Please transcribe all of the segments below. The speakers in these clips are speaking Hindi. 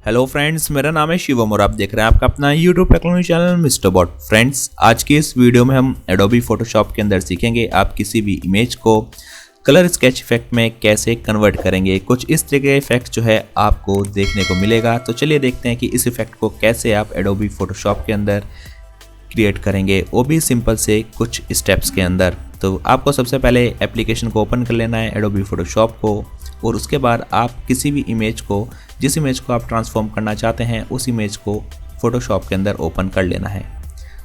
हेलो फ्रेंड्स, मेरा नाम है शिवम और आप देख रहे हैं आपका अपना YouTube technology channel mister Bot. Friends, आज की इस वीडियो में हम एडोबी फोटोशॉप के अंदर सीखेंगे आप किसी भी इमेज को कलर स्केच इफेक्ट में कैसे कन्वर्ट करेंगे। कुछ इस तरह के इफेक्ट जो है आपको देखने को मिलेगा। तो चलिए देखते हैं कि इस इफेक्ट को कैसे आप एडोबी फोटोशॉप के अंदर क्रिएट करेंगे, वो भी सिंपल से कुछ स्टेप्स के अंदर। तो आपको सबसे पहले एप्लीकेशन को ओपन कर लेना है एडोबी फोटोशॉप को, और उसके बाद आप किसी भी इमेज को, जिस इमेज को आप ट्रांसफॉर्म करना चाहते हैं उस इमेज को फोटोशॉप के अंदर ओपन कर लेना है।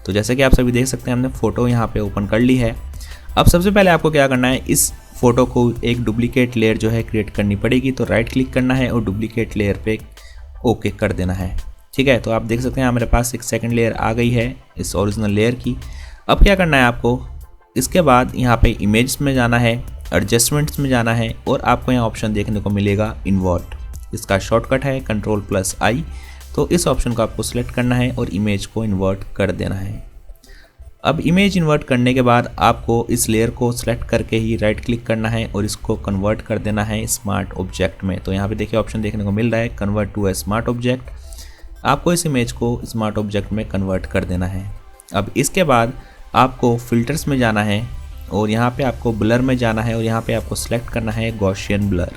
तो जैसे कि आप सभी देख सकते हैं हमने फ़ोटो यहाँ पे ओपन कर ली है। अब सबसे पहले आपको क्या करना है, इस फ़ोटो को एक डुप्लीकेट लेयर जो है क्रिएट करनी पड़ेगी। तो राइट क्लिक करना है और डुप्लीकेट लेयर पे ओके कर देना है। ठीक है, तो आप देख सकते हैं हमारे पास एक सेकंड लेयर आ गई है इस ओरिजिनल लेयर की। अब क्या करना है आपको, इसके बाद यहाँ पे इमेज में जाना है, एडजस्टमेंट्स में जाना है और आपको यहाँ ऑप्शन देखने को मिलेगा इन्वर्ट। इसका शॉर्टकट है Ctrl+I। तो इस ऑप्शन को आपको सिलेक्ट करना है और इमेज को इन्वर्ट कर देना है। अब इमेज इन्वर्ट करने के बाद आपको इस लेयर को सिलेक्ट करके ही राइट क्लिक करना है और इसको कन्वर्ट कर देना है स्मार्ट ऑब्जेक्ट में। तो यहाँ पे देखिए ऑप्शन देखने को मिल रहा है convert to a smart object. आपको इस इमेज को स्मार्ट ऑब्जेक्ट में कन्वर्ट कर देना है। अब इसके बाद आपको फिल्टर्स में जाना है और यहाँ पे आपको ब्लर में जाना है और यहाँ पे आपको सेलेक्ट करना है गॉसियन ब्लर।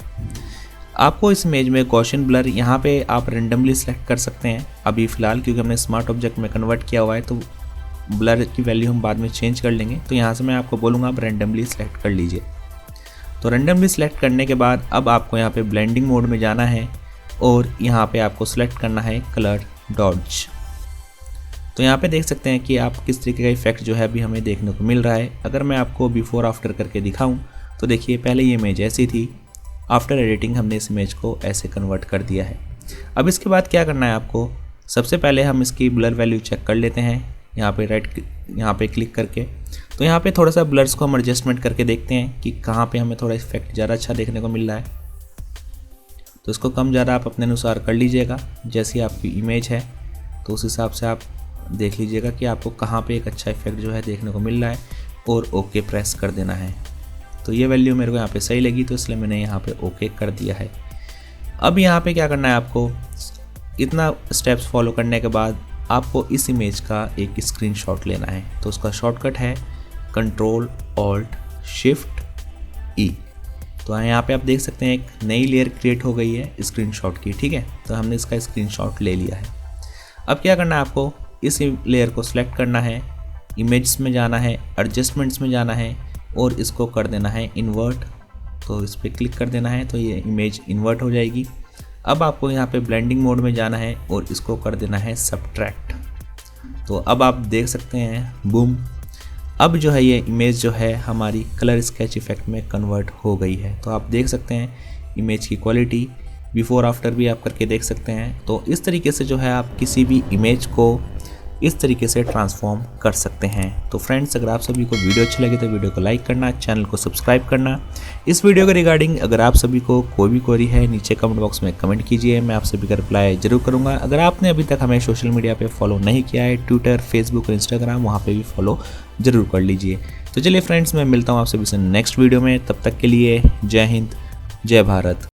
आपको इस इमेज में गॉसियन ब्लर यहाँ पे आप रेंडमली सेलेक्ट कर सकते हैं। अभी फ़िलहाल क्योंकि हमने स्मार्ट ऑब्जेक्ट में कन्वर्ट किया हुआ है तो ब्लर की वैल्यू हम बाद में चेंज कर लेंगे। तो यहाँ से मैं आपको बोलूँगा आप रेंडमली सेलेक्ट कर लीजिए। तो रेंडमली सेलेक्ट करने के बाद अब आपको यहाँ पे ब्लेंडिंग मोड में जाना है और यहाँ पे आपको सेलेक्ट करना है कलर डॉज। तो यहाँ पे देख सकते हैं कि आप किस तरीके का इफेक्ट जो है अभी हमें देखने को मिल रहा है। अगर मैं आपको बिफोर आफ्टर करके दिखाऊं तो देखिए पहले ये इमेज ऐसी थी, आफ्टर एडिटिंग हमने इस इमेज को ऐसे कन्वर्ट कर दिया है। अब इसके बाद क्या करना है आपको, सबसे पहले हम इसकी ब्लर वैल्यू चेक कर लेते हैं यहाँ पे यहाँ पे क्लिक करके। तो यहाँ पे थोड़ा सा ब्लर्स को हम एडजस्टमेंट करके देखते हैं कि कहाँ पे हमें थोड़ा इफेक्ट ज़्यादा अच्छा देखने को मिल रहा है। तो इसको कम ज़्यादा आप अपने अनुसार कर लीजिएगा, जैसी आपकी इमेज है तो उस हिसाब से आप देख लीजिएगा कि आपको कहाँ पे एक अच्छा इफेक्ट जो है देखने को मिल रहा है और ओके प्रेस कर देना है। तो ये वैल्यू मेरे को यहाँ पे सही लगी तो इसलिए मैंने यहाँ पे ओके कर दिया है। अब यहाँ पे क्या करना है आपको, इतना स्टेप्स फॉलो करने के बाद आपको इस इमेज का एक स्क्रीनशॉट लेना है। तो उसका शॉर्टकट है Ctrl+Alt+Shift+E। तो यहाँ पे आप देख सकते हैं एक नई लेयर क्रिएट हो गई है स्क्रीनशॉट की। ठीक है, तो हमने इसका स्क्रीनशॉट ले लिया है। अब क्या करना है आपको, इस लेयर को सिलेक्ट करना है, इमेजेस में जाना है, एडजस्टमेंट्स में जाना है और इसको कर देना है इन्वर्ट। तो इस पर क्लिक कर देना है तो ये इमेज इन्वर्ट हो जाएगी। अब आपको यहाँ पे ब्लेंडिंग मोड में जाना है और इसको कर देना है सब्ट्रैक्ट। तो अब आप देख सकते हैं बूम, अब जो है ये इमेज जो है हमारी कलर स्केच इफेक्ट में कन्वर्ट हो गई है। तो आप देख सकते हैं इमेज की क्वालिटी, बिफोर आफ्टर भी आप करके देख सकते हैं। तो इस तरीके से जो है आप किसी भी इमेज को इस तरीके से ट्रांसफॉर्म कर सकते हैं। तो फ्रेंड्स, अगर आप सभी को वीडियो अच्छी लगे तो वीडियो को लाइक करना, चैनल को सब्सक्राइब करना। इस वीडियो के रिगार्डिंग अगर आप सभी को कोई भी क्वेरी है नीचे कमेंट बॉक्स में कमेंट कीजिए, मैं आप सभी का रिप्लाई जरूर करूंगा। अगर आपने अभी तक हमें सोशल मीडिया पे फॉलो नहीं किया है, ट्विटर, फेसबुक और इंस्टाग्राम, वहाँ पे भी फॉलो जरूर कर लीजिए। तो चलिए फ्रेंड्स, मैं मिलता हूँ आप सभी से नेक्स्ट वीडियो में। तब तक के लिए जय हिंद, जय भारत।